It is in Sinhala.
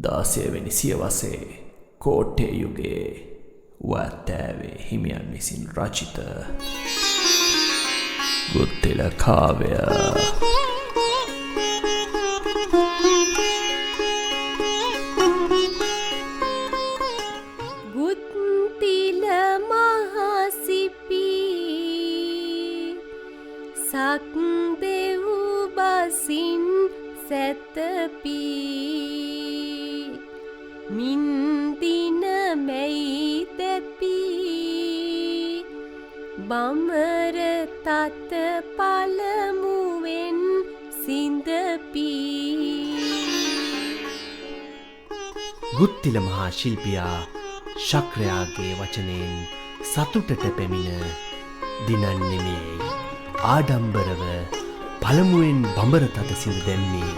16 වෙනි සියවසේ කෝට්ටේ යුගයේ වත්තෑවේ හිමියන් විසින් රචිත ගුත්තිල කාව්‍ය. ගුත්තිල මහසිපි සක්දෙව් බසින් සැතපි මින්දින මැයි තැපි බමර තත පළමුවෙන් සිඳපි. ගුත්තිල මහා ශිල්පියා ශක්‍රයාගේ වචනයෙන් සතුටට පැමිණ දිනන්නෙමේ ආඩම්බරව පළමුවෙන් බඹර තත සිඳ දැම්මේ